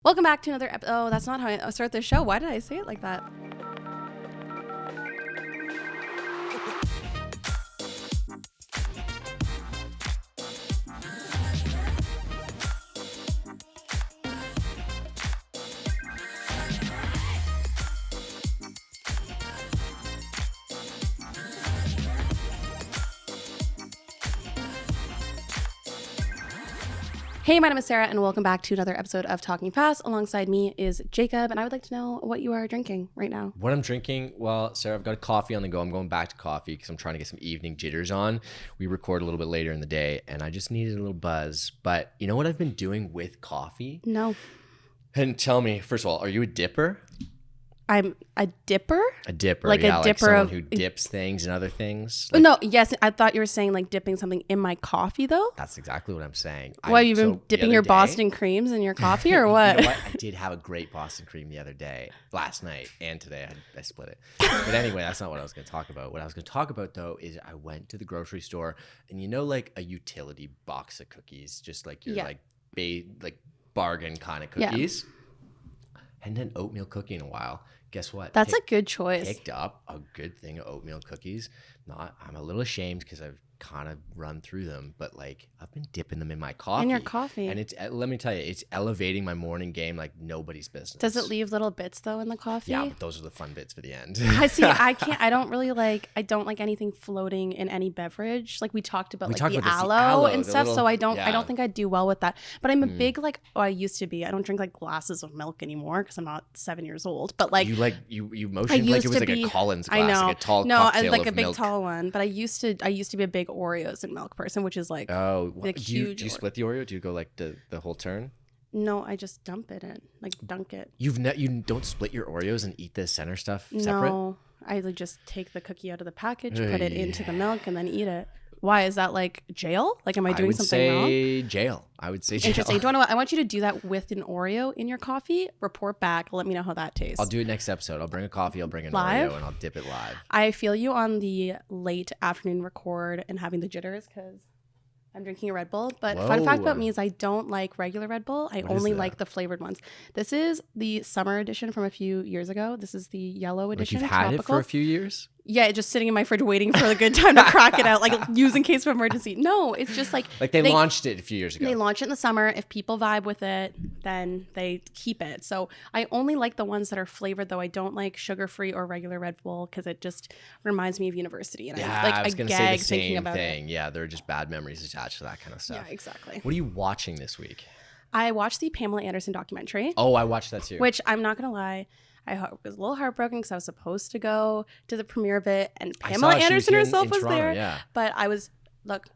Welcome back to another episode. Oh, that's not how I start this show. Why did I say it like that? Hey, my name is Sarah, and welcome back to another episode of Talking Fast. Alongside me is Jacob, and I would like to know what you are drinking right now. What I'm drinking? Well, Sarah, I've got a coffee on the go. I'm going back to coffee because I'm trying to get some evening jitters on. We record a little bit later in the day, and I just needed a little buzz. But you know what I've been doing with coffee? No. And tell me, first of all, are you a dipper? I'm a dipper? A dipper, like yeah, a like dipper someone of who dips things and other things. Like, no, yes, I thought you were saying like dipping something in my coffee, though. That's exactly what I'm saying. What, you've been dipping your Boston creams in your coffee or what? You know what? I did have a great Boston cream the other day, last night, and today. I split it. But anyway, that's not what I was going to talk about. What I was going to talk about, though, is I went to the grocery store, and you know, like a utility box of cookies, just like your like bargain kind of cookies. Yeah. Hadn't had oatmeal cookie in a while. Guess what? That's a good choice. Picked up a good thing of oatmeal cookies. I'm a little ashamed because I've kind of run through them, but like I've been dipping them in my coffee. In your coffee. And it's, let me tell you, it's elevating my morning game like nobody's business. Does it leave little bits though in the coffee? Yeah, but those are the fun bits for the end. I see. I don't like anything floating in any beverage. Like we talked about the aloe and stuff. So I don't think I'd do well with that. But I'm a big I used to be. I don't drink like glasses of milk anymore because I'm not 7 years old. But like you motioned like it was like a Collins glass, I know. like a tall no, cocktail like of a big milk. tall one. But I used to be a big Oreos and milk person, which is like do you split the Oreo? Do you go like the whole turn? No, I just dump it in, like dunk it. You don't split your Oreos and eat the center stuff separate? No, I just take the cookie out of the package, put it into the milk, and then eat it. Why is that like jail? Like, am I doing something wrong? I would say jail. Interesting. Do you want to? I want you to do that with an Oreo in your coffee. Report back. Let me know how that tastes. I'll do it next episode. I'll bring a coffee. I'll bring an live? Oreo, and I'll dip it live. I feel you on the late afternoon record and having the jitters because I'm drinking a Red Bull. But fun fact about me is I don't like regular Red Bull. I only like the flavored ones. This is the summer edition from a few years ago. This is the yellow edition. Like you've had it for a few years? Yeah, just sitting in my fridge waiting for the good time to crack it out, like use in case of emergency. No, it's just like they launched it a few years ago. They launched it in the summer. If people vibe with it, then they keep it. So I only like the ones that are flavored, though. I don't like sugar-free or regular Red Bull because it just reminds me of university. And I was going to say the same thing. It. Yeah, there are just bad memories attached to that kind of stuff. Yeah, exactly. What are you watching this week? I watched the Pamela Anderson documentary. Oh, I watched that too. Which I'm not going to lie, I was a little heartbroken because I was supposed to go to the premiere of it, and Pamela Anderson herself was Toronto, there. Yeah. But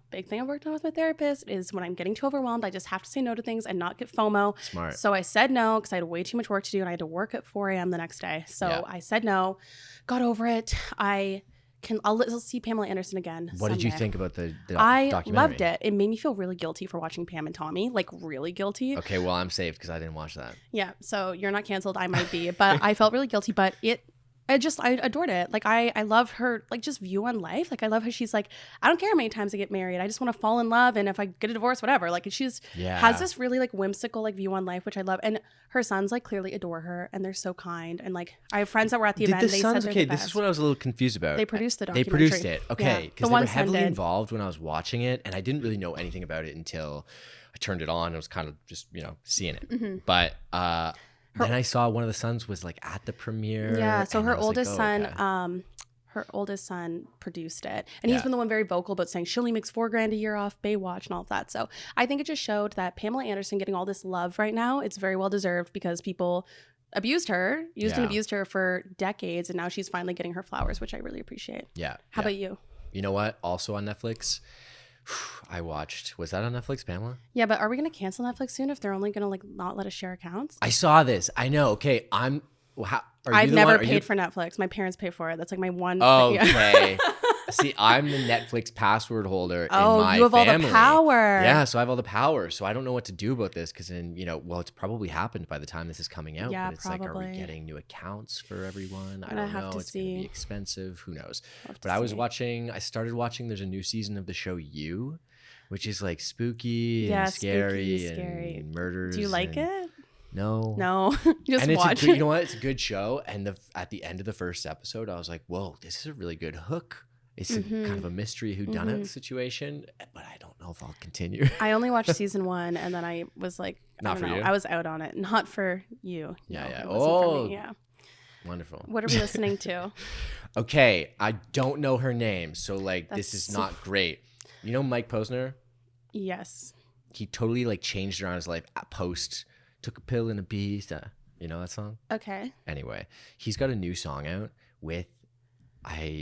big thing I worked on with my therapist is when I'm getting too overwhelmed, I just have to say no to things and not get FOMO. Smart. So I said no because I had way too much work to do, and I had to work at 4 a.m. the next day. So I said no, got over it. I'll see Pamela Anderson again. What did you think about the documentary? I loved it. It made me feel really guilty for watching Pam and Tommy, like really guilty. Okay, well, I'm safe because I didn't watch that. Yeah, so you're not canceled. I might be, but I felt really guilty. But I adored it. Like I love her, like just view on life. Like I love how she's like, I don't care how many times I get married. I just want to fall in love, and if I get a divorce, whatever. Like she's has this really like whimsical like view on life, which I love. And her sons like clearly adore her, and they're so kind. And like I have friends that were at the event. They said they're the best. This is what I was a little confused about. They produced the documentary. They produced it, okay, because they were heavily involved when I was watching it, and I didn't really know anything about it until I turned it on. I was kind of just seeing it, but. Then I saw one of the sons was like at the premiere. Yeah, so her oldest son, produced it, and he's been the one very vocal about saying she only makes $4,000 a year off Baywatch and all of that. So I think it just showed that Pamela Anderson getting all this love right now, it's very well deserved because people used and abused her for decades, and now she's finally getting her flowers, which I really appreciate. Yeah. How about you? You know what? Also on Netflix. I watched. Was that on Netflix, Pamela? Yeah, but are we going to cancel Netflix soon if they're only going to like not let us share accounts? I saw this. I know. Okay, I've never paid for Netflix. My parents pay for it. That's like my one. Okay. See, I'm the Netflix password holder in my family. Oh, you have all the power. Yeah, so I have all the power. So I don't know what to do about this because then, it's probably happened by the time this is coming out. Yeah, but it's probably. like, are we getting new accounts for everyone? I don't know. It's going to be expensive. Who knows? But I started watching, there's a new season of the show You, which is like spooky and scary and murders. Do you like it? No, just And it's watch. you know what? It's a good show. And at the end of the first episode, I was like, whoa, this is a really good hook. It's kind of a mystery whodunit situation, but I don't know if I'll continue. I only watched season 1, and then I was like, Not I for don't know. you? I was out on it. Not for you. Yeah, No, yeah. it wasn't for Oh. me, yeah. Wonderful. What are we listening to? Okay, I don't know her name, so like this is That's- not great. You know Mike Posner? Yes. He totally like changed around his life at post. Took a pill and a beast. You know that song? Okay. Anyway, he's got a new song out with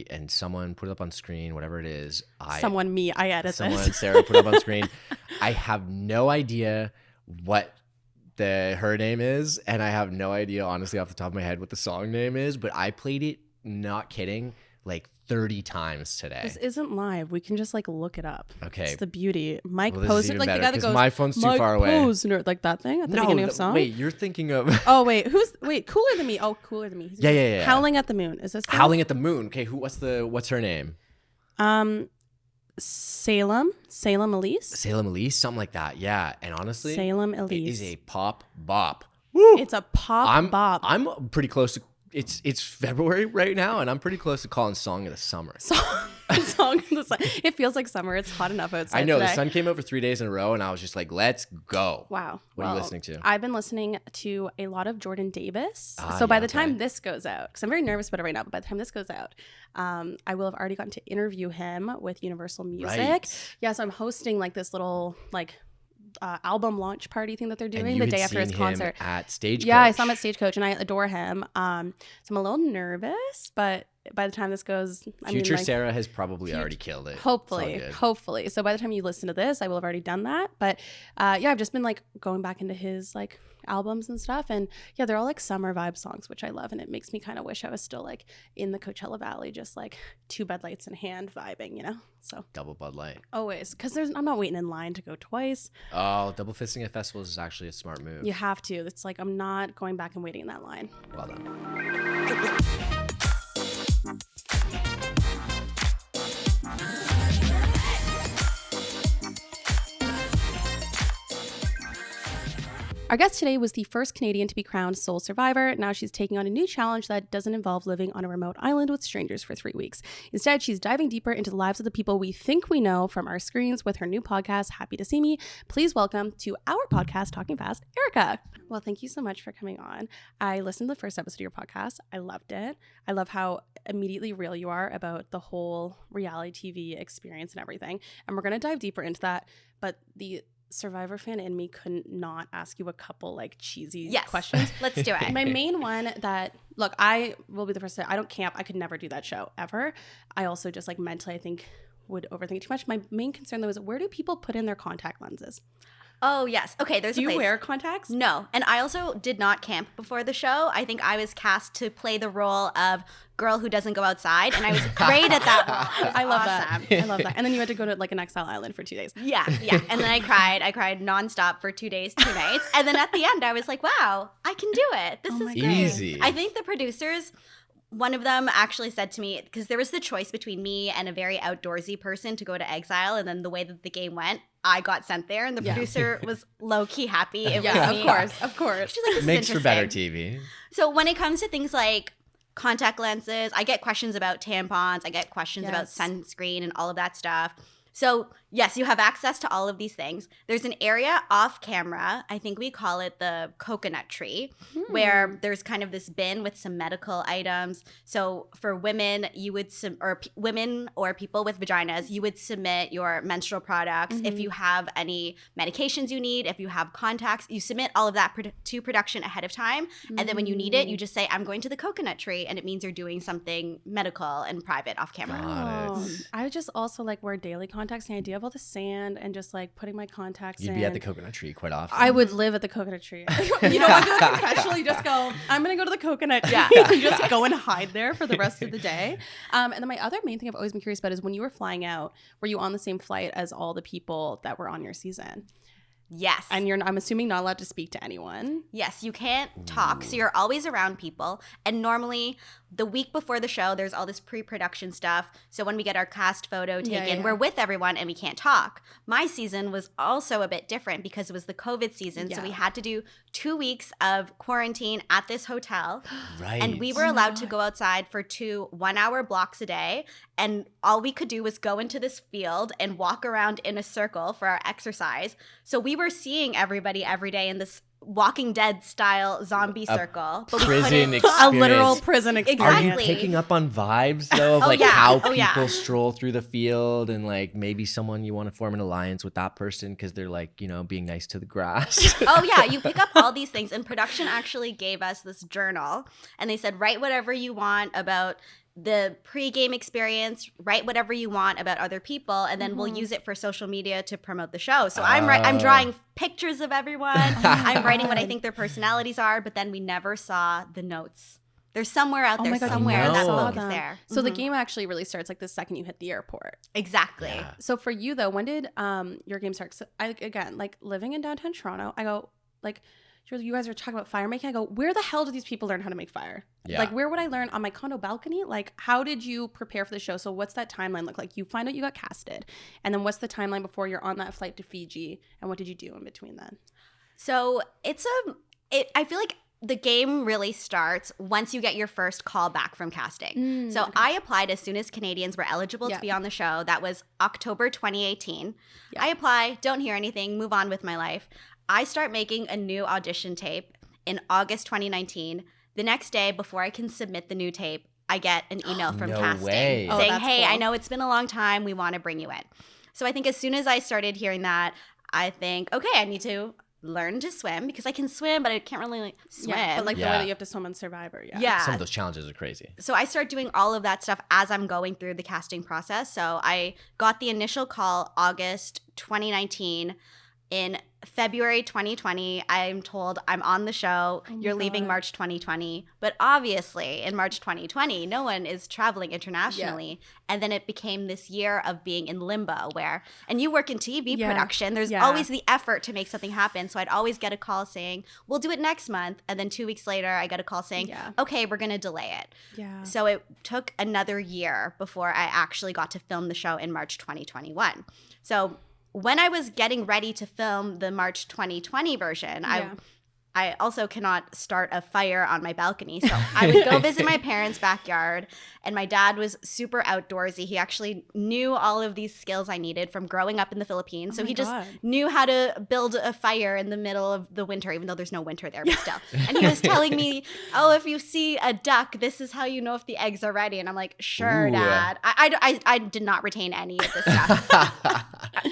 and someone put it up on screen, whatever it is. I edit this. Sarah put it up on screen. I have no idea what her name is, and I have no idea, honestly, off the top of my head, what the song name is. But I played it, not kidding, like 30 times today. This isn't live. We can just like look it up. Okay. It's the beauty. Mike Well, this is Posner, even like better, the guy that 'cause goes, my phone's too Mike far away. Posner, like that thing at the beginning of the song. Wait, you're thinking of Oh wait, Cooler Than Me? Oh, Cooler Than Me. He's Yeah. Howling at the Moon. Is this the Howling at the Moon. Okay, what's her name? Salem Elise. Salem Elise, something like that. Yeah, and honestly, Salem it Elise. is a pop bop. Woo! It's a pop bop. I'm pretty close to. It's February right now, and I'm pretty close to calling Song of the Summer. Song of the sun. It feels like summer. It's hot enough outside. I know today. the sun came out for 3 days in a row, and I was just like, "Let's go!" Wow. What are you listening to? I've been listening to a lot of Jordan Davis. Ah, so by yeah, the time okay. this goes out, because I'm very nervous about it right now, but by the time this goes out, I will have already gotten to interview him with Universal Music. Right. Yeah, so I'm hosting like this little like album launch party thing that they're And doing you the had day after his seen concert. him at Stagecoach. Yeah, I saw him at Stagecoach, and I adore him. So I'm a little nervous, but by the time this goes, Future Sarah has probably already killed it. Hopefully. So by the time you listen to this, I will have already done that. But yeah, I've just been like going back into his like albums and stuff, and yeah, they're all like summer vibe songs, which I love, and it makes me kind of wish I was still like in the Coachella Valley, just like 2 Bud Lights in hand vibing, you know. So Double Bud Light. always, because I'm not waiting in line to go twice. Oh, double fisting at festivals is actually a smart move. You have to. It's like I'm not going back and waiting in that line. Well done. Our guest today was the first Canadian to be crowned sole survivor. Now she's taking on a new challenge that doesn't involve living on a remote island with strangers for 3 weeks. Instead, she's diving deeper into the lives of the people we think we know from our screens with her new podcast, Happy to See Me. Please welcome to our podcast, Talking Fast, Erika. Well, thank you so much for coming on. I listened to the first episode of your podcast. I loved it. I love how immediately real you are about the whole reality TV experience and everything. And we're going to dive deeper into that. But the Survivor fan in me couldn't not ask you a couple like cheesy questions. Let's do it. My main one that, look, I will be the first to say, I don't camp. I could never do that show ever. I also just like mentally, I think, would overthink it too much. My main concern though is where do people put in their contact lenses? Oh, yes. Okay, there's Do a you place. wear contacts? No. And I also did not camp before the show. I think I was cast to play the role of girl who doesn't go outside, and I was great at that role. I love awesome. that. I love that. And then you had to go to like an exile island for 2 days. Yeah. And then I cried nonstop for 2 days, 2 nights. And then at the end, I was like, wow, I can do it. This is my great. Easy. I think the producers, one of them actually said to me, because there was the choice between me and a very outdoorsy person to go to exile, and then the way that the game went, I got sent there, and the producer was low-key happy. It was me. Of course. She's like, this Makes is for better interesting. TV. So when it comes to things like contact lenses, I get questions about tampons, I get questions about Yes. sunscreen and all of that stuff. So yes, you have access to all of these things. There's an area off camera, I think we call it the coconut tree, where there's kind of this bin with some medical items. So for women, you would women or people with vaginas, you would submit your menstrual products. If you have any medications you need, if you have contacts, you submit all of that to production ahead of time. And then when you need it, you just say, I'm going to the coconut tree. And it means you're doing something medical and private off camera. Got Oh, I just also like wear daily contacts. The idea of all the sand and just like putting my contacts You'd in. be at the coconut tree quite often. I would live at the coconut tree. You know, I do like professionally just go, I'm going to go to the coconut tree and just go and hide there for the rest of the day. And then my other main thing I've always been curious about is when you were flying out, were you on the same flight as all the people that were on your season? Yes. And I'm assuming not allowed to speak to anyone. Yes, you can't talk. So you're always around people. And normally the week before the show, there's all this pre-production stuff. So when we get our cast photo taken, we're with everyone and we can't talk. My season was also a bit different because it was the COVID season. So we had to do 2 weeks of quarantine at this hotel. Right. And we were allowed to go outside for 2 1-hour blocks a day. And all we could do was go into this field and walk around in a circle for our exercise. So we were seeing everybody every day in this Walking Dead style zombie circle. But prison experience. A literal prison experience. Are you Exactly. picking up on vibes though of how people stroll through the field and like maybe someone you want to form an alliance with that person because they're like, you know, being nice to the grass? Oh yeah, you pick up all these things. And production actually gave us this journal and they said, write whatever you want about the pre-game experience, write whatever you want about other people, and then we'll use it for social media to promote the show. So I'm drawing pictures of everyone. I'm writing what I think their personalities are, but then we never saw the notes. They're somewhere out there, somewhere that book is there. So the game actually really starts like the second you hit the airport. Exactly. Yeah. So for you though, when did your game start? So again, like living in downtown Toronto, I go like, you guys are talking about fire making. I go, where the hell do these people learn how to make fire? Yeah. Like, where would I learn on my condo balcony? Like, how did you prepare for the show? So what's that timeline look like? You find out you got casted. And then what's the timeline before you're on that flight to Fiji? And what did you do in between then? So I feel like the game really starts once you get your first call back from casting. So I applied as soon as Canadians were eligible to be on the show. That was October 2018. I apply, don't hear anything, move on with my life. I start making a new audition tape in August 2019. The next day, before I can submit the new tape, I get an email from casting saying, hey, cool. I know it's been a long time. We want to bring you in. So I think as soon as I started hearing that, I think, okay, I need to learn to swim because I can swim, but I can't really swim. Yeah, but like the way that you have to swim on Survivor. Yeah. Some of those challenges are crazy. So I start doing all of that stuff as I'm going through the casting process. So I got the initial call August 2019. In February 2020, I'm told I'm on the show. You're leaving March 2020. But obviously, in March 2020, no one is traveling internationally. Yeah. And then it became this year of being in limbo where, and you work in TV production, there's always the effort to make something happen. So I'd always get a call saying, we'll do it next month. And then 2 weeks later, I get a call saying, okay, we're going to delay it. Yeah. So it took another year before I actually got to film the show in March 2021. So when I was getting ready to film the March 2020 version, I also cannot start a fire on my balcony. So I would go visit my parents' backyard, and my dad was super outdoorsy. He actually knew all of these skills I needed from growing up in the Philippines. So he just knew how to build a fire in the middle of the winter, even though there's no winter there, but still. And he was telling me, oh, if you see a duck, this is how you know if the eggs are ready. And I'm like, sure, Dad. I did not retain any of this stuff.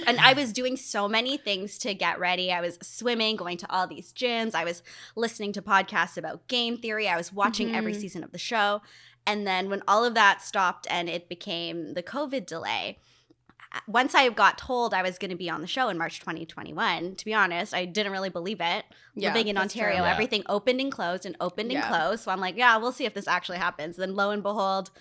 And I was doing so many things to get ready. I was swimming, going to all these gyms. I was listening to podcasts about game theory. I was watching every season of the show. And then when all of that stopped and it became the COVID delay, once I got told I was going to be on the show in March 2021, to be honest, I didn't really believe it. Living in Ontario, everything opened and closed and opened and closed. So I'm like, yeah, we'll see if this actually happens. Then lo and behold,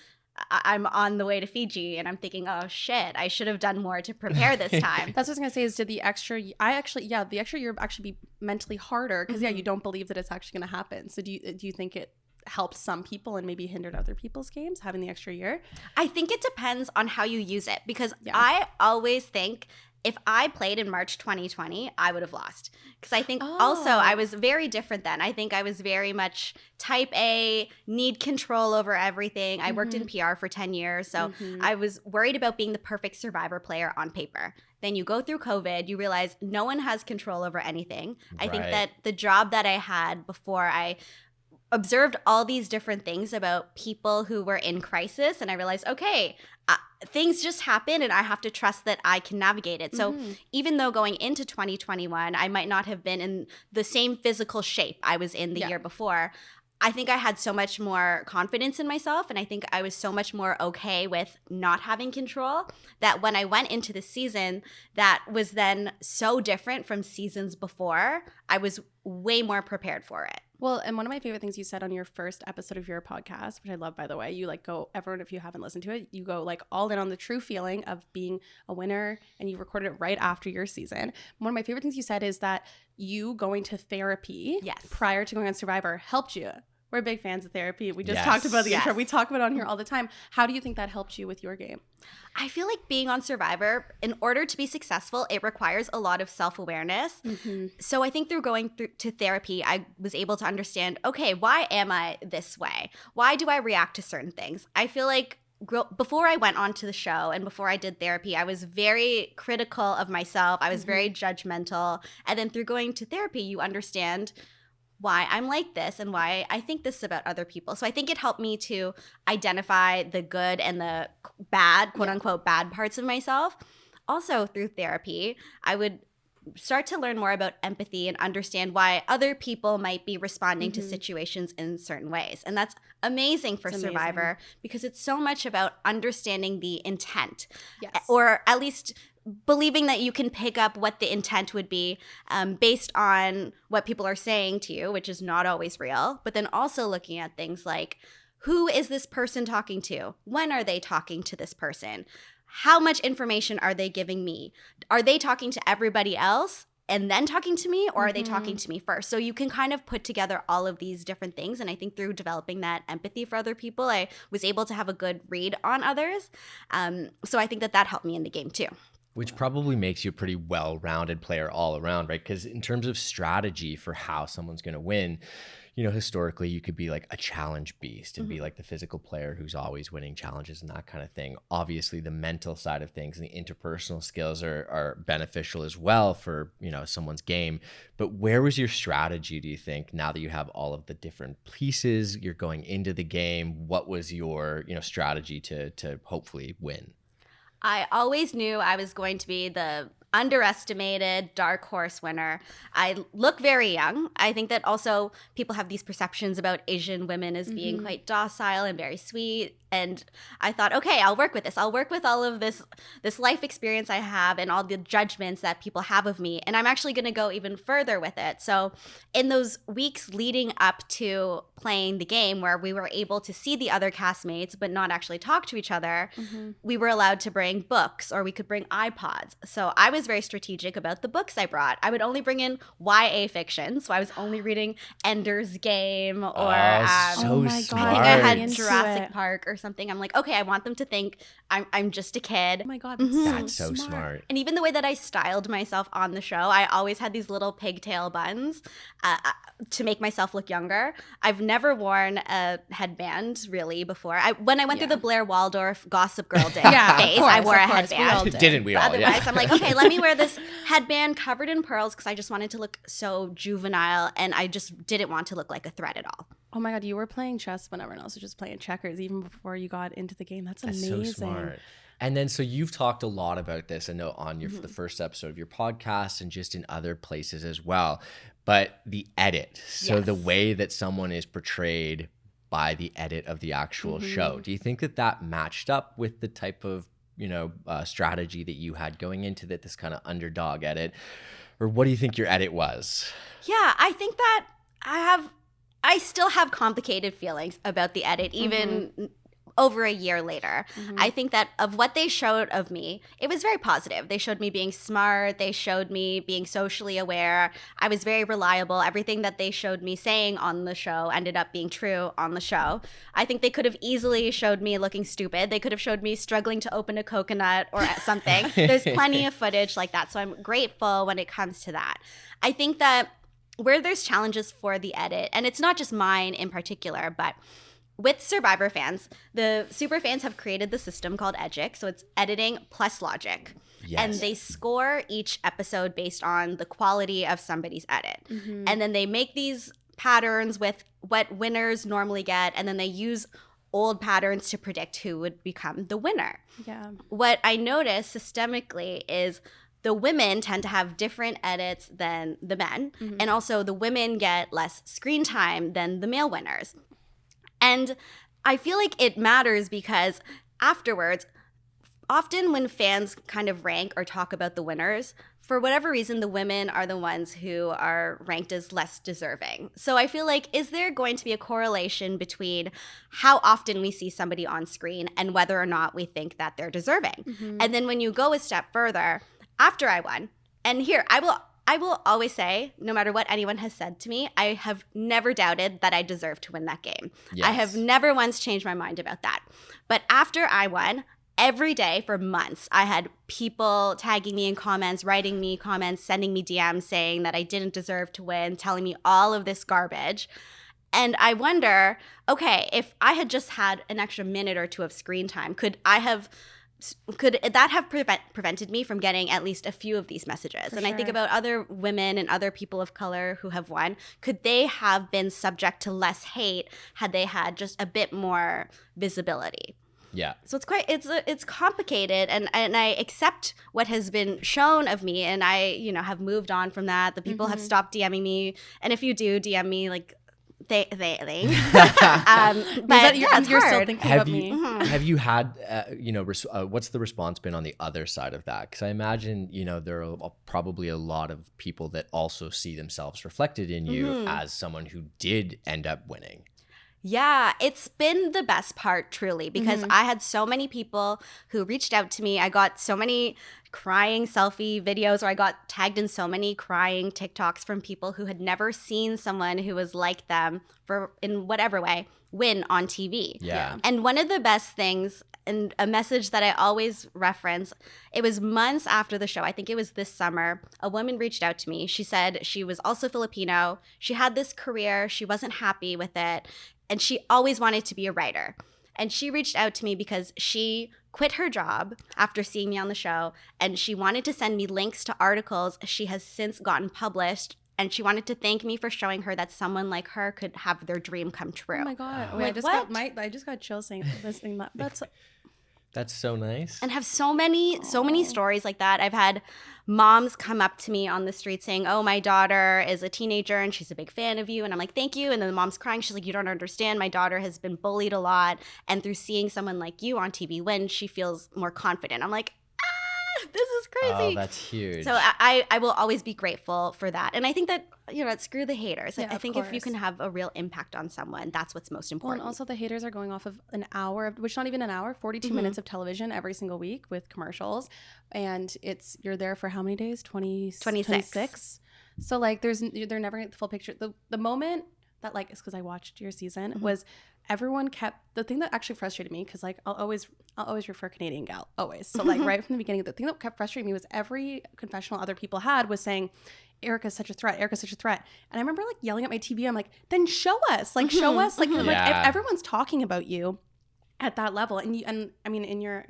I'm on the way to Fiji and I'm thinking, oh shit, I should have done more to prepare this time. That's what I was gonna say is did the extra year actually be mentally harder because you don't believe that it's actually gonna happen. So do you think it helped some people and maybe hindered other people's games having the extra year? I think it depends on how you use it because I always think if I played in March 2020, I would have lost. Because I think also I was very different then. I think I was very much type A, need control over everything. I worked in PR for 10 years. So I was worried about being the perfect Survivor player on paper. Then you go through COVID, you realize no one has control over anything. I think that the job that I had before I observed all these different things about people who were in crisis, and I realized, okay, things just happen and I have to trust that I can navigate it. So even though going into 2021, I might not have been in the same physical shape I was in the year before, I think I had so much more confidence in myself, and I think I was so much more okay with not having control that when I went into the season that was then so different from seasons before, I was way more prepared for it. Well, and one of my favorite things you said on your first episode of your podcast, which I love, by the way, you like go, everyone, if you haven't listened to it, you go like all in on the true feeling of being a winner, and you recorded it right after your season. One of my favorite things you said is that you going to therapy prior to going on Survivor helped you. We're big fans of therapy. We just talked about the intro. We talk about it on here all the time. How do you think that helped you with your game? I feel like being on Survivor, in order to be successful, it requires a lot of self-awareness. So I think through going to therapy, I was able to understand, okay, why am I this way? Why do I react to certain things? I feel like before I went on to the show and before I did therapy, I was very critical of myself. I was very judgmental. And then through going to therapy, you understand why I'm like this and why I think this about other people. So I think it helped me to identify the good and the bad, quote unquote, bad parts of myself. Also through therapy, I would start to learn more about empathy and understand why other people might be responding to situations in certain ways. And that's amazing for Survivor because it's so much about understanding the intent, or at least believing that you can pick up what the intent would be based on what people are saying to you, which is not always real, but then also looking at things like, who is this person talking to? When are they talking to this person? How much information are they giving me? Are they talking to everybody else and then talking to me, or are they talking to me first? So you can kind of put together all of these different things. And I think through developing that empathy for other people, I was able to have a good read on others. So I think that helped me in the game too. Which probably makes you a pretty well-rounded player all around, right? Because in terms of strategy for how someone's going to win, you know, historically, you could be like a challenge beast and be like the physical player who's always winning challenges and that kind of thing. Obviously, the mental side of things and the interpersonal skills are beneficial as well for, you know, someone's game. But where was your strategy, do you think, now that you have all of the different pieces, you're going into the game? What was your, you know, strategy to hopefully win? I always knew I was going to be the underestimated dark horse winner. I look very young. I think that also people have these perceptions about Asian women as being quite docile and very sweet. And I thought, okay, I'll work with this. I'll work with all of this life experience I have and all the judgments that people have of me. And I'm actually going to go even further with it. So in those weeks leading up to playing the game where we were able to see the other castmates but not actually talk to each other, we were allowed to bring books or we could bring iPods. So I was very strategic about the books I brought. I would only bring in YA fiction. So I was only reading Ender's Game or so smart. I think I had Jurassic Park or something. I'm like, okay, I want them to think I'm just a kid. Oh my God, that's so smart. And even the way that I styled myself on the show, I always had these little pigtail buns to make myself look younger. I've never worn a headband really before. When I went through the Blair Waldorf Gossip Girl phase, I wore a headband. Didn't we all? Otherwise, I'm like, okay, let me wear this headband covered in pearls because I just wanted to look so juvenile and I just didn't want to look like a threat at all. Oh my God, you were playing chess when everyone else was just playing checkers even before you got into the game. That's amazing. So smart. And then, so you've talked a lot about this, I know, on the first episode of your podcast and just in other places as well. But the edit, so the way that someone is portrayed by the edit of the actual show, do you think that matched up with the type of, you know, strategy that you had going into this kind of underdog edit? Or what do you think your edit was? Yeah, I think that I still have complicated feelings about the edit, even over a year later. I think that of what they showed of me, it was very positive. They showed me being smart. They showed me being socially aware. I was very reliable. Everything that they showed me saying on the show ended up being true on the show. I think they could have easily showed me looking stupid. They could have showed me struggling to open a coconut or something. There's plenty of footage like that. So I'm grateful when it comes to that. I think that where there's challenges for the edit, and it's not just mine in particular, but with Survivor fans, the super fans have created the system called Edgic. So it's editing plus logic. Yes. And they score each episode based on the quality of somebody's edit. And then they make these patterns with what winners normally get. And then they use old patterns to predict who would become the winner. Yeah. What I noticed systemically is the women tend to have different edits than the men. And also the women get less screen time than the male winners. And I feel like it matters because afterwards, often when fans kind of rank or talk about the winners, for whatever reason, the women are the ones who are ranked as less deserving. So I feel like, is there going to be a correlation between how often we see somebody on screen and whether or not we think that they're deserving? Mm-hmm. And then when you go a step further, after I won, and here I will always say, no matter what anyone has said to me, I have never doubted that I deserve to win that game. Yes. I have never once changed my mind about that. But after I won, every day for months, I had people tagging me in comments, writing me comments, sending me DMs saying that I didn't deserve to win, telling me all of this garbage. And I wonder, okay, if I had just had an extra minute or two of screen time, could that have prevented me from getting at least a few of these messages? And I think about other women and other people of color who have won. Could they have been subject to less hate had they had just a bit more visibility? Yeah. So it's complicated, and I accept what has been shown of me, and I have moved on from that. The people have stopped DMing me, and if you do DM me, like they but you're still thinking about me. Have you had what's the response been on the other side of that? Because I imagine there are probably a lot of people that also see themselves reflected in you as someone who did end up winning. Yeah, it's been the best part, truly, because I had so many people who reached out to me. I got so many crying selfie videos, or I got tagged in so many crying TikToks from people who had never seen someone who was like them in whatever way win on TV. Yeah. And one of the best things, and a message that I always reference, it was months after the show, I think it was this summer, a woman reached out to me. She said she was also Filipino. She had this career. She wasn't happy with it. And she always wanted to be a writer. And she reached out to me because she quit her job after seeing me on the show. And she wanted to send me links to articles she has since gotten published. And she wanted to thank me for showing her that someone like her could have their dream come true. Oh my God. Like, I just got chills saying listening that. That's so nice. And have so many stories like that. I've had moms come up to me on the street saying, oh, my daughter is a teenager and she's a big fan of you. And I'm like, thank you. And then the mom's crying. She's like, you don't understand. My daughter has been bullied a lot. And through seeing someone like you on TV win, she feels more confident. I'm like, this is crazy. Oh, that's huge. So I will always be grateful for that. And I think that, screw the haters. Yeah, I think if you can have a real impact on someone, that's what's most Well, important. and also the haters are going off of an hour, which not even an hour, 42 minutes of television every single week with commercials. And you're there for how many days? 26. So like they're never gonna get the full picture. The moment that it's because I watched your season was everyone kept the thing that actually frustrated me, because I'll always refer Canadian gal, always. So right from the beginning, the thing that kept frustrating me was every confessional other people had was saying, Erika's such a threat. Erika's such a threat. And I remember yelling at my TV. I'm like, then show us. Show us. If everyone's talking about you at that level, and I mean in your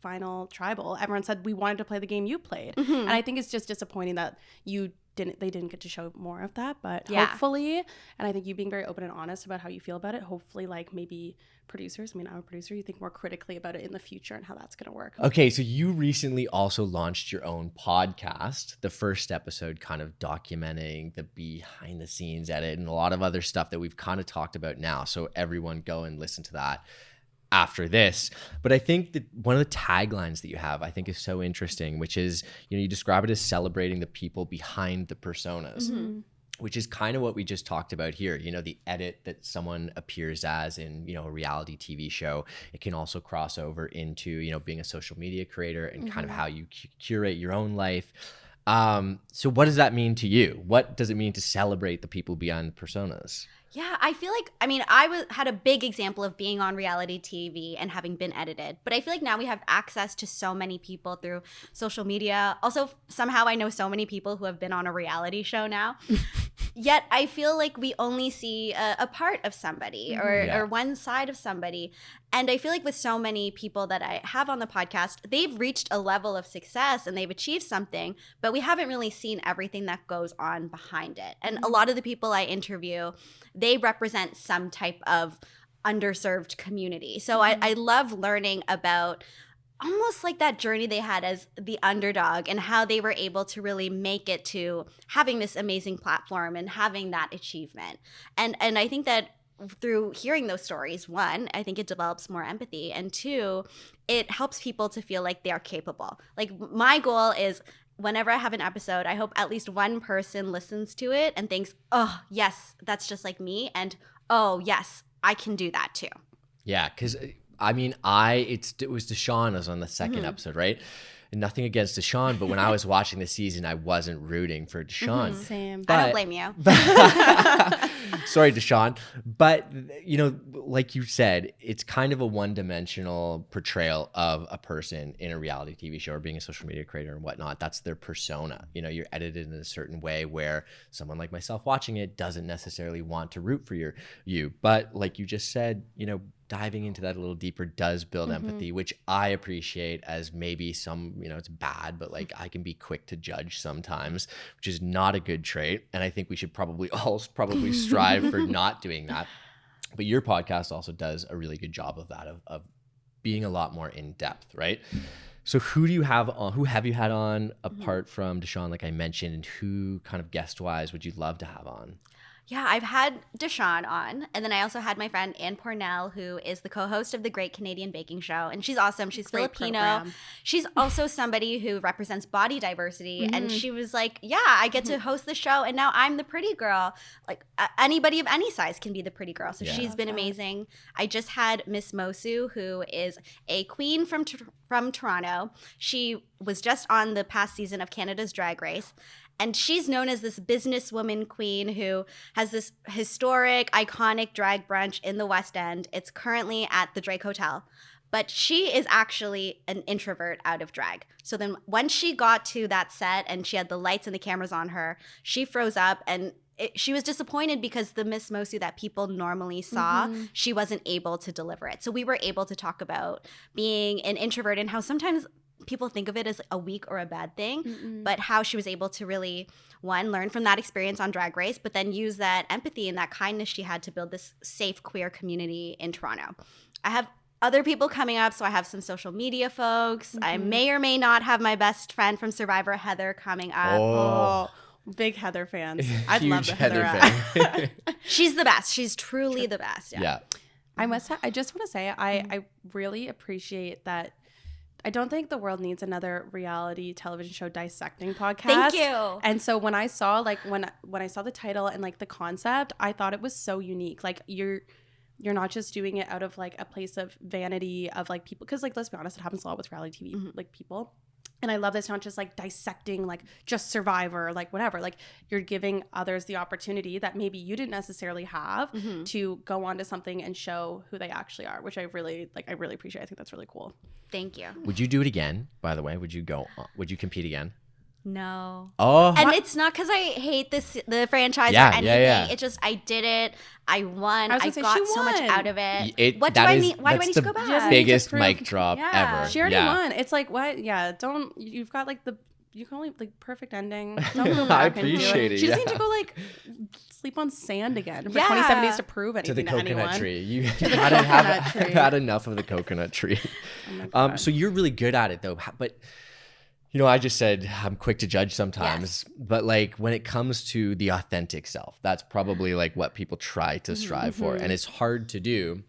final tribal, everyone said we wanted to play the game you played. And I think it's just disappointing that they didn't get to show more of that, but hopefully, and I think you being very open and honest about how you feel about it, hopefully maybe producers, I'm a producer, you think more critically about it in the future and how that's going to work. Okay, so you recently also launched your own podcast, the first episode kind of documenting the behind the scenes edit and a lot of other stuff that we've kind of talked about now. So everyone go and listen to that after this. But I think that one of the taglines that you have, I think is so interesting, which is, you describe it as celebrating the people behind the personas, which is kind of what we just talked about here. The edit that someone appears as in, a reality TV show, it can also cross over into, being a social media creator and kind of how you curate your own life. So what does that mean to you? What does it mean to celebrate the people behind the personas? Yeah, I feel like, I had a big example of being on reality TV and having been edited, but I feel like now we have access to so many people through social media. Also, somehow I know so many people who have been on a reality show now. Yet I feel like we only see a part of somebody or one side of somebody. And I feel like with so many people that I have on the podcast, they've reached a level of success and they've achieved something, but we haven't really seen everything that goes on behind it. And a lot of the people I interview, they represent some type of underserved community. So I love learning about almost that journey they had as the underdog and how they were able to really make it to having this amazing platform and having that achievement. And I think that through hearing those stories, one, I think it develops more empathy, and two, it helps people to feel like they are capable. My goal is whenever I have an episode, I hope at least one person listens to it and thinks, oh, yes, that's just like me. And, oh, yes, I can do that too. Yeah, because I mean, it was Deshaun was on the second episode, right? And nothing against Deshaun, but when I was watching the season, I wasn't rooting for Deshaun. Same. I don't blame you. Sorry, Deshaun. But, you know, like you said, it's kind of a one-dimensional portrayal of a person in a reality TV show or being a social media creator and whatnot. That's their persona. You know, you're edited in a certain way where someone like myself watching it doesn't necessarily want to root for you. But like you just said, you know, diving into that a little deeper does build empathy, which I appreciate. As maybe some, you know, it's bad, but like I can be quick to judge sometimes, which is not a good trait. And I think we should probably all strive for not doing that. But your podcast also does a really good job of that, of being a lot more in depth, right? So who have you had on apart from Deshaun, like I mentioned, and who kind of guest wise would you love to have on? Yeah, I've had Deshaun on, and then I also had my friend Ann Pornell, who is the co-host of the Great Canadian Baking Show, and she's awesome. She's Great Filipino. program. She's also somebody who represents body diversity, and she was like, yeah, I get to host the show, and now I'm the pretty girl. Like, anybody of any size can be the pretty girl, so she's been amazing. I just had Miss Mosu, who is a queen from Toronto. She was just on the past season of Canada's Drag Race. And she's known as this businesswoman queen who has this historic, iconic drag brunch in the West End. It's currently at the Drake Hotel. But she is actually an introvert out of drag. So then when she got to that set and she had the lights and the cameras on her, she froze up and she was disappointed because the Miss Mosu that people normally saw, she wasn't able to deliver it. So we were able to talk about being an introvert and how sometimes people think of it as a weak or a bad thing, but how she was able to really, one, learn from that experience on Drag Race, but then use that empathy and that kindness she had to build this safe queer community in Toronto. I have other people coming up, so I have some social media folks. I may or may not have my best friend from Survivor, Heather, coming up. Oh, big Heather fans. I'd love Huge the Heather fan. She's the best. She's truly the best. Yeah. I just want to say, I really appreciate that. I don't think the world needs another reality television show dissecting podcast. Thank you. And so when I saw when I saw the title and like the concept, I thought it was so unique. Like you're not just doing it out of like a place of vanity of like people, because like let's be honest, it happens a lot with reality TV like people. And I love this, not just like dissecting like just Survivor, like whatever. Like you're giving others the opportunity that maybe you didn't necessarily have to go on to something and show who they actually are, which I really appreciate. I think that's really cool. Thank you. Would you do it again, by the way? Would you compete again? No. Oh. And it's not because I hate the franchise or anything. Yeah. It's just I did it. I won. I got so much out of it. Why do I need to go back? That's the biggest prove- mic drop ever. She already won. It's like, what? Yeah, you've got like you can only like perfect ending. Don't go back I appreciate it. She just yeah. need to go like sleep on sand again for 27 days to prove anything to the coconut anyone. tree. You coconut tree. I've had enough of the coconut tree. Oh my God. So you're really good at it though, but you know, I just said I'm quick to judge sometimes, but like when it comes to the authentic self, that's probably like what people try to strive for, and it's hard to do.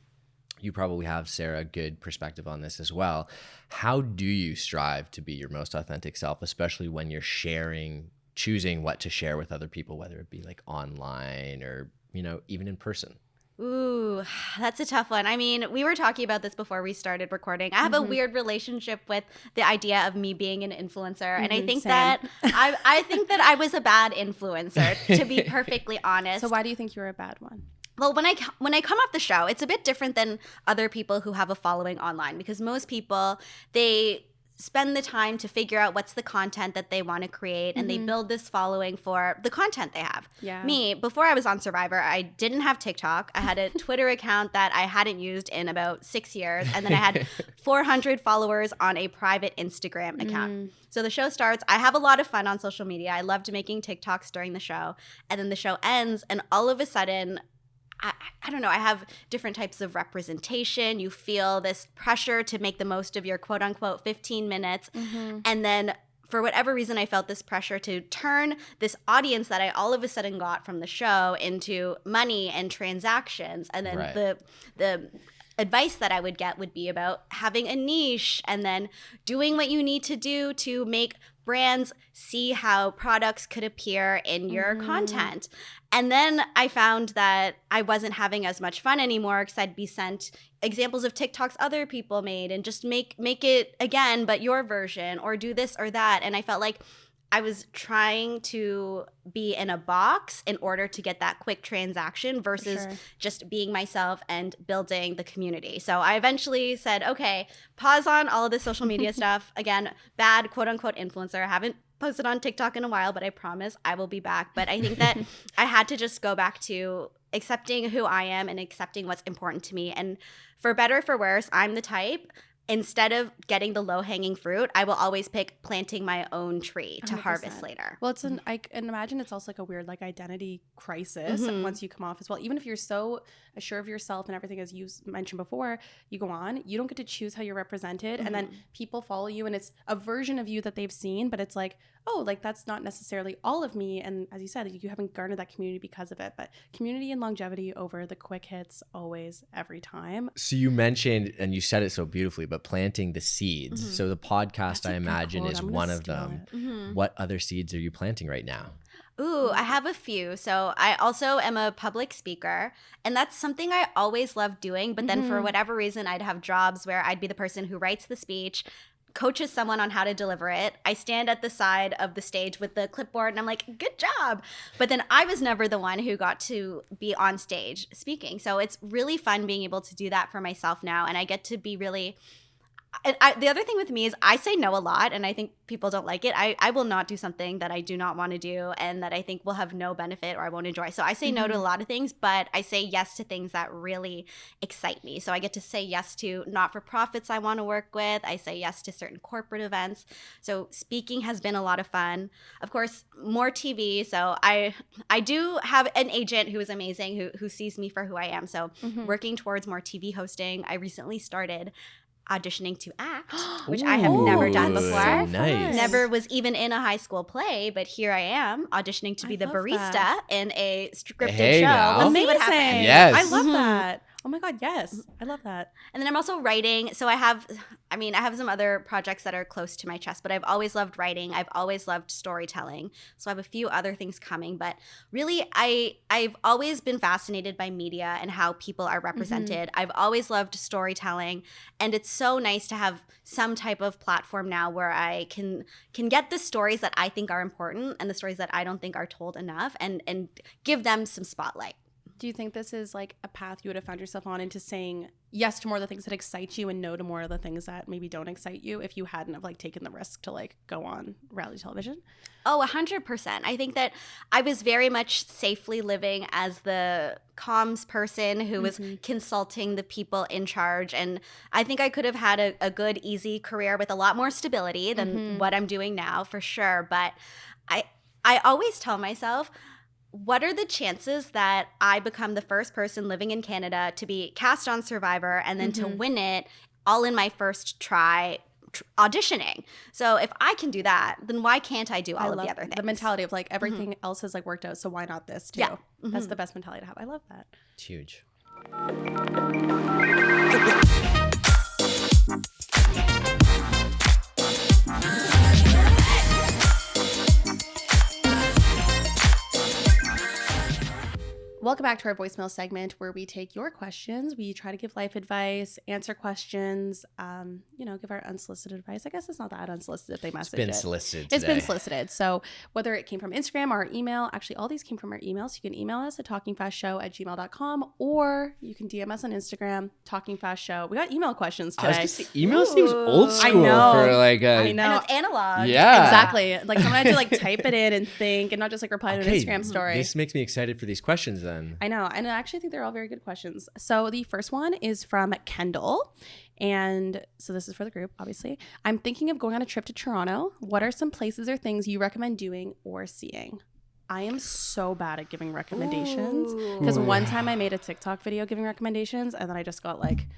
You probably have, Sarah, a good perspective on this as well. How do you strive to be your most authentic self, especially when you're choosing what to share with other people, whether it be like online or, you know, even in person? Ooh, that's a tough one. I mean, we were talking about this before we started recording. I have a weird relationship with the idea of me being an influencer. And I think that I think that I was a bad influencer, to be perfectly honest. So why do you think you're a bad one? Well, when I come off the show, it's a bit different than other people who have a following online, because most people, they spend the time to figure out what's the content that they want to create, and they build this following for the content they have. Yeah. Me, before I was on Survivor, I didn't have TikTok. I had a Twitter account that I hadn't used in about 6 years, and then I had 400 followers on a private Instagram account. So the show starts. I have a lot of fun on social media. I loved making TikToks during the show, and then the show ends, and all of a sudden, I don't know, I have different types of representation. You feel this pressure to make the most of your quote unquote 15 minutes. And then for whatever reason, I felt this pressure to turn this audience that I all of a sudden got from the show into money and transactions. And then the advice that I would get would be about having a niche and then doing what you need to do to make brands see how products could appear in your content. And then I found that I wasn't having as much fun anymore because I'd be sent examples of TikToks other people made and just make it again, but your version, or do this or that. And I felt like I was trying to be in a box in order to get that quick transaction versus just being myself and building the community. So I eventually said, okay, pause on all of the social media stuff. Again, bad quote unquote influencer. I haven't posted on TikTok in a while, but I promise I will be back. But I think that I had to just go back to accepting who I am and accepting what's important to me. And for better or for worse, I'm the type, instead of getting the low-hanging fruit, I will always pick planting my own tree to 100%. harvest later. Well, I can imagine it's also like a weird like identity crisis once you come off as well. Even if you're so assured of yourself and everything, as you mentioned before, you go on, you don't get to choose how you're represented. And then people follow you and it's a version of you that they've seen, but it's like, oh, like that's not necessarily all of me. And as you said, you haven't garnered that community because of it, but community and longevity over the quick hits always, every time. So you mentioned, and you said it so beautifully, but planting the seeds. So the podcast, I imagine, is one of them. What other seeds are you planting right now? Ooh, I have a few. So I also am a public speaker, and that's something I always loved doing. But then for whatever reason, I'd have jobs where I'd be the person who writes the speech, coaches someone on how to deliver it. I stand at the side of the stage with the clipboard and I'm like, good job. But then I was never the one who got to be on stage speaking. So it's really fun being able to do that for myself now. And I get to be really... the other thing with me is I say no a lot, and I think people don't like it. I will not do something that I do not want to do and that I think will have no benefit or I won't enjoy. So I say no to a lot of things, but I say yes to things that really excite me. So I get to say yes to not-for-profits I want to work with. I say yes to certain corporate events. So speaking has been a lot of fun. Of course, more TV. So I do have an agent who is amazing, who sees me for who I am. So working towards more TV hosting. I recently started auditioning to act, which I have never done before. So nice. Never was even in a high school play, but here I am auditioning to be the barista in a scripted show. Now. We'll see what happens. Amazing. Yes. I love that. Oh my God, yes. I love that. And then I'm also writing. So I have some other projects that are close to my chest, but I've always loved writing. I've always loved storytelling. So I have a few other things coming, but really I've always been fascinated by media and how people are represented. I've always loved storytelling, and it's so nice to have some type of platform now where I can get the stories that I think are important and the stories that I don't think are told enough and give them some spotlight. Do you think this is like a path you would have found yourself on into saying yes to more of the things that excite you and no to more of the things that maybe don't excite you if you hadn't have like taken the risk to like go on reality television? Oh, 100%. I think that I was very much safely living as the comms person who was consulting the people in charge. And I think I could have had a good, easy career with a lot more stability than what I'm doing now, for sure. But I always tell myself, what are the chances that I become the first person living in Canada to be cast on Survivor and then to win it all in my first try auditioning? So if I can do that, then why can't I do all of the other things? The mentality of like everything else has like worked out, so why not this too? Yeah. That's the best mentality to have. I love that. It's huge. Welcome back to our voicemail segment where we take your questions. We try to give life advice, answer questions, give our unsolicited advice. I guess it's not that unsolicited if they message it. It's been solicited It's today. been solicited. So whether it came from Instagram or email, actually all these came from our email. So you can email us at talkingfastshow@gmail.com, or you can DM us on Instagram, talkingfastshow. We got email questions today. I was going to say, email seems old I school know. for like a... I know. I know it's analog. Yeah. Exactly. Like someone had to like type it in and think and not just like reply to an Instagram story. This makes me excited for these questions then. I know. And I actually think they're all very good questions. So the first one is from Kendall. And so this is for the group, obviously. I'm thinking of going on a trip to Toronto. What are some places or things you recommend doing or seeing? I am so bad at giving recommendations because one time I made a TikTok video giving recommendations and then I just got like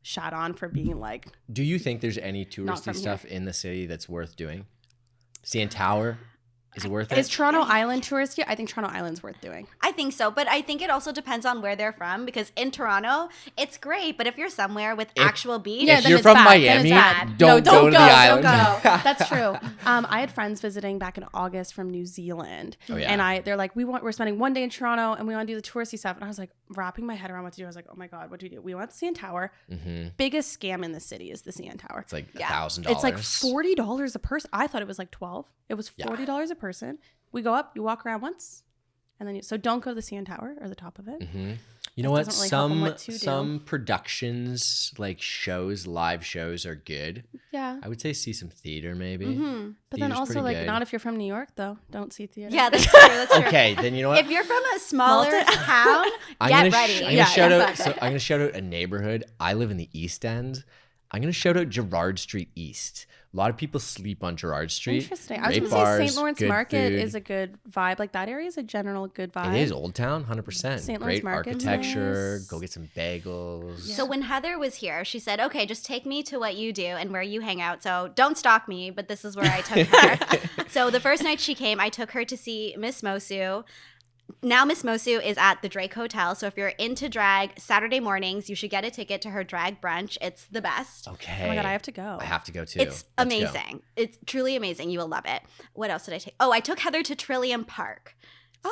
shot on for being like... Do you think there's any touristy stuff in the city that's worth doing? CN Tower? Is it worth it? Is Toronto Island touristy? I think Toronto Island's worth doing. I think so, but I think it also depends on where they're from, because in Toronto, it's great, but if you're somewhere with actual beach, Yeah, If then you're it's from bad. Then it's Miami, bad. don't go to the island. Don't go. That's true. I had friends visiting back in August from New Zealand, Oh, yeah. and they're like, we're spending one day in Toronto, and we want to do the touristy stuff. And I was like, wrapping my head around what to do. I was like, oh my god, what do we do? We went to CN Tower. Biggest scam in the city is the CN Tower. It's like Yeah. $1,000. It's like $40 a person. I thought it was like 12. It was $40 a person. We go up, you walk around once, and then so don't go to the CN Tower or the top of it. You know That what? doesn't really help 'em what to do. Some productions, like shows, live shows, are good. Yeah. I would say see some theater maybe. But then Theater's also, pretty like, good. not if you're from New York, though. Don't see theater. yeah, that's true. That's true. Okay, then you know what? If you're from a smaller Malta? town, I'm get gonna ready. I'm gonna Yeah, shout out. exactly. So I'm gonna shout out a neighborhood. I live in the East End. I'm gonna shout out Gerrard Street East. A lot of people sleep on Gerrard Street. Interesting. I was Great going to say bars, St. Lawrence good Market food. is a good vibe. Like, that area is a general good vibe. It is Old Town, 100%. St. Lawrence Great Market's architecture. nice. Go get some bagels. So when Heather was here, she said, okay, just take me to what you do and where you hang out. So don't stalk me, but this is where I took her. So the first night she came, I took her to see Miss Mosu. Now Miss Mosu is at the Drake Hotel. So if you're into drag, Saturday mornings, you should get a ticket to her drag brunch. It's the best. Okay. Oh my God, I have to go. I have to go too. It's Let's go. amazing. It's truly amazing. You will love it. What else did I take? Oh, I took Heather to Trillium Park.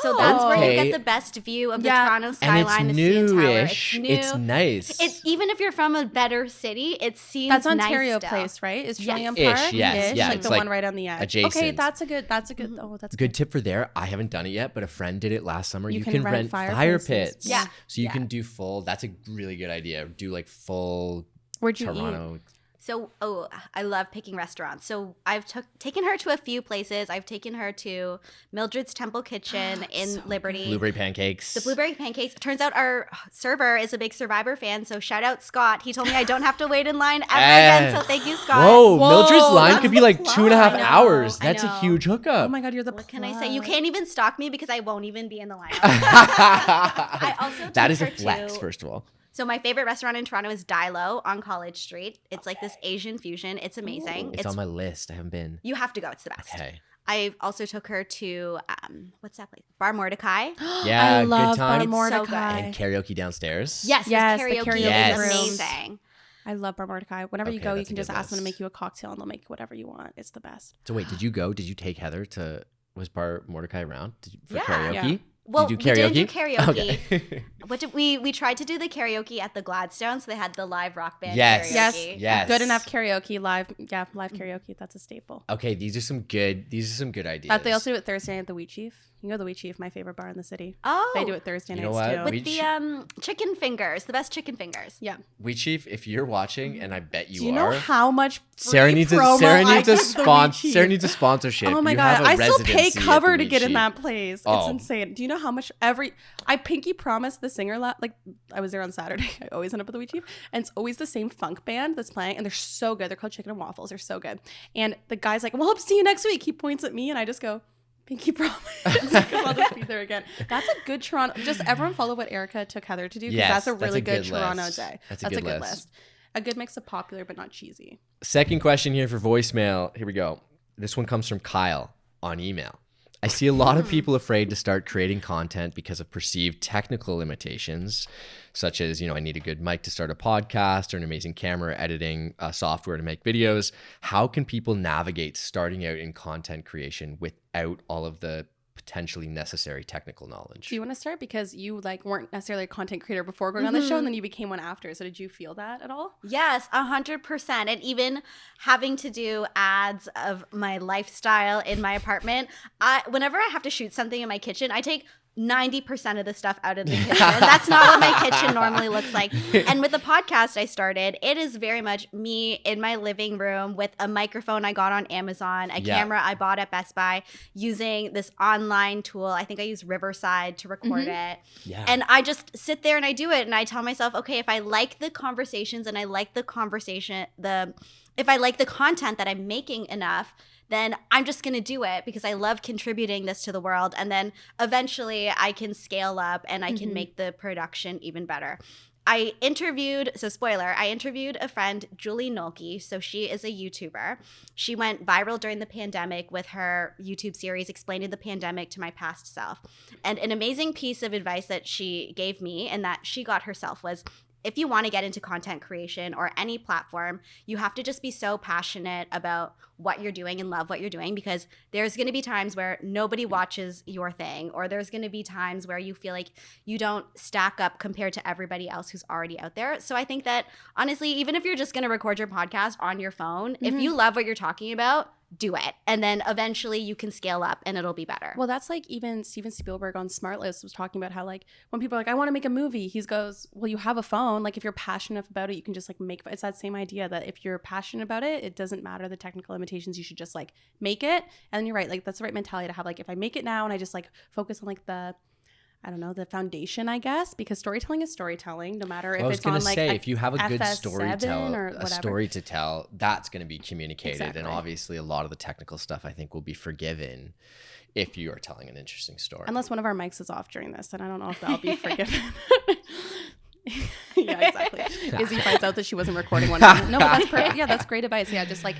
So that's where you Okay. get the best view of the Yeah. Toronto And skyline, it's the CN Tower. newish. It's new. It's nice. It's even if you're from a better city, it seems That's nice Ontario still. Place, right? Is Yes. Trillium Ish, Park? yes. Ish, Yeah, like it's the like one right on the edge. Okay, adjacent. that's a good. Oh, that's good tip for there. I haven't done it yet, but a friend did it last summer. You can rent fire fireplaces. pits. Yeah. So you Yeah. can do full. That's a really good idea. Do like full Where'd you eat? Toronto. So, I love picking restaurants. So I've taken her to a few places. I've taken her to Mildred's Temple Kitchen in Liberty. Blueberry pancakes. The blueberry pancakes. Turns out our server is a big Survivor fan, so shout out Scott. He told me I don't have to wait in line ever again, so thank you, Scott. Whoa, Whoa, Mildred's line that's could be the like plug. 2.5 I know, hours. I That's a know. huge hookup. Oh my God, you're the. What can I say? You plug. can't even stalk me because I won't even be in the lineup. I also That took is a her flex, to- first of all. So my favorite restaurant in Toronto is Dilo on College Street. It's like this Asian fusion. It's amazing. It's on my list. I haven't been. You have to go. It's the best. Okay. I also took her to what's that place? Bar Mordecai. Yeah, I love good time. Bar Mordecai. So good. And karaoke downstairs. Yes, Yes, the the karaoke, karaoke is rooms. amazing. I love Bar Mordecai. Whenever you Okay, go, you that's a can just good ask them to list. make you a cocktail, and they'll make whatever you want. It's the best. So wait, did you go? Did you take Heather to? Was Bar Mordecai around for Yeah. karaoke? Yeah. Well, Did you do we didn't do karaoke? karaoke. Okay. What did we tried to do the karaoke at the Gladstone, so they had the live rock band Yes. karaoke. Yes. Yes. Good enough karaoke live. Yeah, live karaoke. That's a staple. Okay, these are some good ideas. But they also do it Thursday night at the Wheat Chief. You can go to the Wheat Chief, my favorite bar in the city. Oh, They do it Thursday You know nights what? too. We- with the chicken fingers, the best chicken fingers. Yeah. Wheat Chief, if you're watching, and I bet you, Do you are. know how much free Sarah needs a promo Sarah I needs a give the sponsor. Wheat Sarah Chief? needs a sponsorship. Oh my You God. have a I still pay residency at cover the to Wheat get in Chief. that place. It's Oh. insane. Do you know how much I pinky promised the singer like I was there on Saturday. I always end up at the Wheat Chief, and it's always the same funk band that's playing, and they're so good. They're called Chicken and Waffles. They're so good. And the guy's like, "Well, hope to see you next week." He points at me, and I just go, "Pinky promise," because I'll just be there again. That's a good Toronto. Just everyone follow what Erica took Heather to do, because Yes, that's a that's really a good good Toronto list. day. That's a good list. list. A good mix of popular but not cheesy. Second question here for voicemail. Here we go. This one comes from Kyle on email. I see a lot of people afraid to start creating content because of perceived technical limitations, such as, I need a good mic to start a podcast or an amazing camera editing software to make videos. How can people navigate starting out in content creation without all of the potentially necessary technical knowledge? Do you want to start? Because you weren't necessarily a content creator before going on the show, and then you became one after. So did you feel that at all? Yes, 100%. And even having to do ads of my lifestyle in my apartment, whenever I have to shoot something in my kitchen, I take 90% of the stuff out of the kitchen. That's not what my kitchen normally looks like. And with the podcast I started, it is very much me in my living room with a microphone I got on Amazon, a camera I bought at Best Buy, using this online tool. I think I use Riverside to record it. Yeah. And I just sit there and I do it. And I tell myself, okay, if I like the conversations and I like the conversation, if I like the content that I'm making enough, then I'm just going to do it because I love contributing this to the world. And then eventually I can scale up and I can make the production even better. I interviewed a friend, Julie Nolke. So she is a YouTuber. She went viral during the pandemic with her YouTube series explaining the pandemic to my past self. And an amazing piece of advice that she gave me and that she got herself was, if you want to get into content creation or any platform, you have to just be so passionate about what you're doing and love what you're doing, because there's going to be times where nobody watches your thing, or there's going to be times where you feel like you don't stack up compared to everybody else who's already out there. So I think that honestly, even if you're just going to record your podcast on your phone, if you love what you're talking about, do it. And then eventually you can scale up and it'll be better. Well, that's like even Steven Spielberg on Smartlist was talking about how like when people are like, I want to make a movie, he goes, well, you have a phone. Like if you're passionate about it, you can just like make, it's that same idea that if you're passionate about it, it doesn't matter the technical limitations. You should just like make it. And you're right. Like that's the right mentality to have. Like if I make it now and I just like focus on like the foundation, I guess, because storytelling is storytelling, no matter if it's on like if you have a good FS7 story to tell, that's going to be communicated. Exactly. And obviously a lot of the technical stuff I think will be forgiven if you are telling an interesting story. Unless one of our mics is off during this, then I don't know if that'll be forgiven. Yeah, exactly. Izzy finds out that she wasn't recording one. No, but that's perfect. Yeah, that's great advice. Yeah, just like,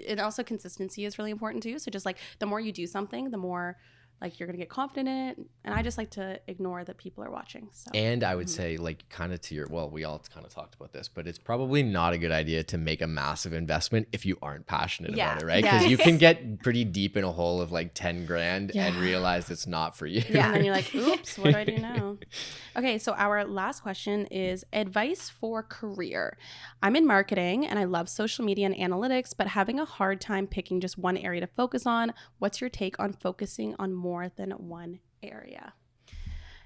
and also consistency is really important too. So just like the more you do something, the more like you're gonna get confident in it. And I just like to ignore that people are watching. So. And I would say like kind of to your, well, we all kind of talked about this, but it's probably not a good idea to make a massive investment if you aren't passionate about it, right? Because you can get pretty deep in a hole of like 10 grand and realize it's not for you. Yeah, and then you're like, oops, what do I do now? Okay, so our last question is advice for career. I'm in marketing and I love social media and analytics, but having a hard time picking just one area to focus on. What's your take on focusing on more than one area?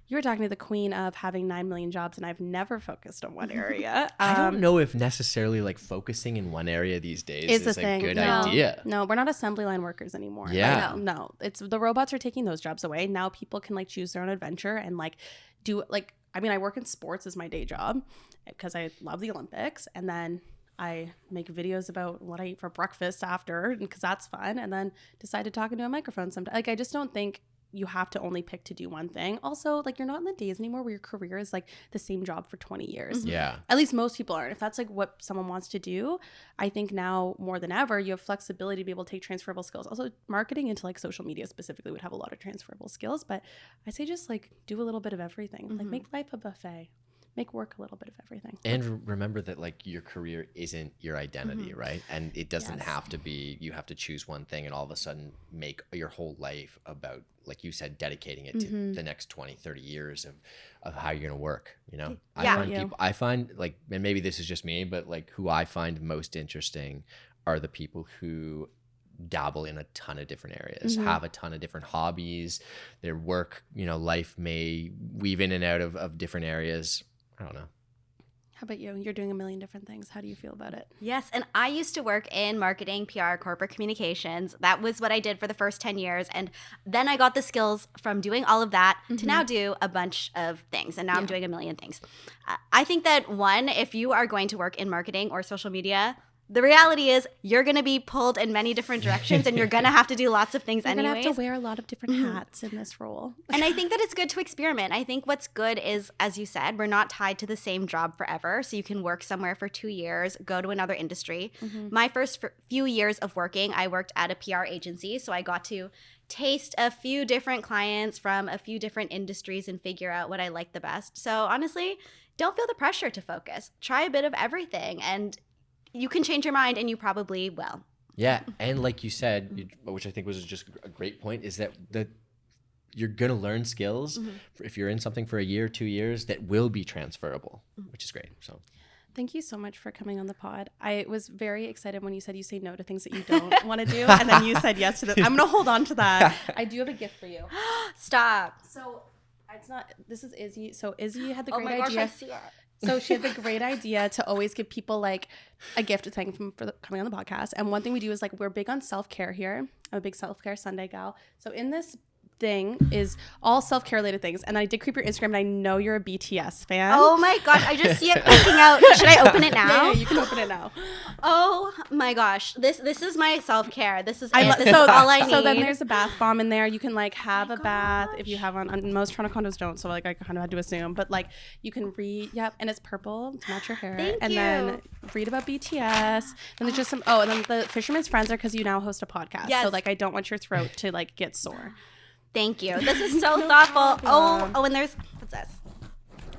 You were talking to the queen of having 9 million jobs, and I've never focused on one area. I don't know if necessarily like focusing in one area these days is a good idea. No, we're not assembly line workers anymore. Yeah. Like, no, it's the robots are taking those jobs away. Now people can like choose their own adventure and like do like, I mean, I work in sports as my day job because I love the Olympics, and then I make videos about what I eat for breakfast after because that's fun, and then decide to talk into a microphone sometimes. Like I just don't think you have to only pick to do one thing. Also, like you're not in the days anymore where your career is like the same job for 20 years. Yeah. At least most people aren't. If that's like what someone wants to do, I think now more than ever, you have flexibility to be able to take transferable skills. Also, marketing into like social media specifically would have a lot of transferable skills, but I say just like do a little bit of everything. Like make life a buffet. Make work a little bit of everything. And remember that like your career isn't your identity, right? And it doesn't have to be, you have to choose one thing and all of a sudden make your whole life about, like you said, dedicating it to the next 20, 30 years of how you're going to work, you know? I find like, and maybe this is just me, but like who I find most interesting are the people who dabble in a ton of different areas, have a ton of different hobbies, their work, you know, life may weave in and out of different areas. I don't know. How about you? You're doing a million different things. How do you feel about it? Yes, and I used to work in marketing, PR, corporate communications. That was what I did for the first 10 years. And then I got the skills from doing all of that to now do a bunch of things. And now I'm doing a million things. I think that one, if you are going to work in marketing or social media, the reality is you're going to be pulled in many different directions and you're going to have to do lots of things anyways. You're going to have to wear a lot of different hats in this role. And I think that it's good to experiment. I think what's good is, as you said, we're not tied to the same job forever. So you can work somewhere for 2 years, go to another industry. My first few years of working, I worked at a PR agency. So I got to taste a few different clients from a few different industries and figure out what I liked the best. So honestly, don't feel the pressure to focus. Try a bit of everything and you can change your mind, and you probably will. Yeah, and like you said, which I think was just a great point, is that you're going to learn skills if you're in something for a year, 2 years, that will be transferable, which is great. So, thank you so much for coming on the pod. I was very excited when you said you say no to things that you don't want to do, and then you said yes to them. I'm going to hold on to that. I do have a gift for you. Stop. So it's not. This is Izzy. So Izzy had the great idea. Oh my gosh, I see it. So she had the great idea to always give people like a gift to thank them for coming on the podcast. And one thing we do is like we're big on self-care here. I'm a big self-care Sunday gal. So in this thing is all self-care related things. And I did creep your Instagram, and I know you're a BTS fan. Oh my gosh, I just see it clicking out. Should I open it now? Yeah, you can open it now. Oh my gosh, this is my self-care. This is This is all I need. So then there's a bath bomb in there. You can like have a bath if you have one. Most Toronto condos don't, so like I kind of had to assume. But like you can read, and it's purple to match your hair. Thank you. Then read about BTS. Then there's just some. Oh, and then the Fisherman's Friends are because you now host a podcast. Yes. So like I don't want your throat to like get sore. Thank you. This is so thoughtful. Oh, and there's what's this?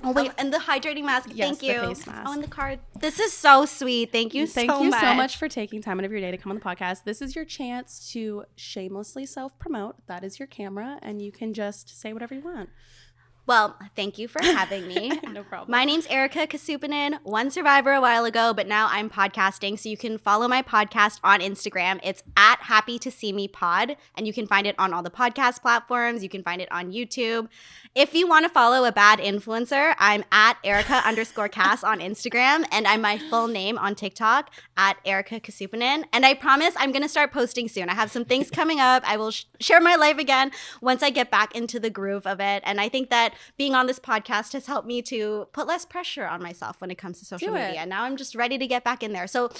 Oh wait, and the hydrating mask. Yes, Thank you. the face mask. Oh, and the card. This is so sweet. Thank you so much. Thank you so much for taking time out of your day to come on the podcast. This is your chance to shamelessly self-promote. That is your camera, and you can just say whatever you want. Well, thank you for having me. No problem. My name's Erika Casupanan, one survivor a while ago, but now I'm podcasting. So you can follow my podcast on Instagram. It's at Happy to See Me Pod, and you can find it on all the podcast platforms. You can find it on YouTube. If you want to follow a bad influencer, I'm at Erika_Cas on Instagram, and I'm my full name on TikTok at Erika Casupanan. And I promise I'm going to start posting soon. I have some things coming up. I will share my life again once I get back into the groove of it. And I think that being on this podcast has helped me to put less pressure on myself when it comes to social media. And now I'm just ready to get back in there. So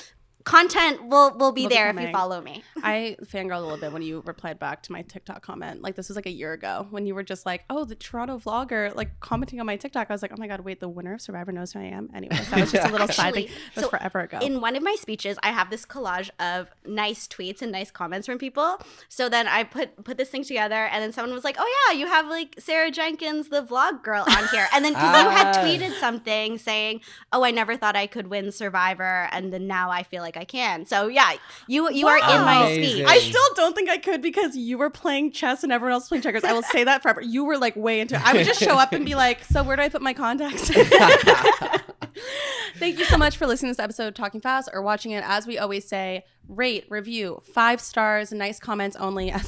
content will be there if you follow me. I fangirled a little bit when you replied back to my TikTok comment. Like this was like a year ago when you were just like, oh, the Toronto vlogger like commenting on my TikTok. I was like, oh my God, wait, the winner of Survivor knows who I am. Anyways, that was just a little side thing. It was forever ago. In one of my speeches, I have this collage of nice tweets and nice comments from people. So then I put this thing together, and then someone was like, oh yeah, you have like Sarah Jenkins, the vlog girl on here. And then because you had tweeted something saying, oh, I never thought I could win Survivor, and then now I feel like I can. So yeah, you are in my Amazing. speech. I still don't think I could because you were playing chess and everyone else was playing checkers. I will say that forever. You were like way into it. I would just show up and be like, so where do I put my contacts? Thank you so much for listening to this episode of Talking Fast or watching it. As we always say, rate, review, 5 stars, nice comments only, as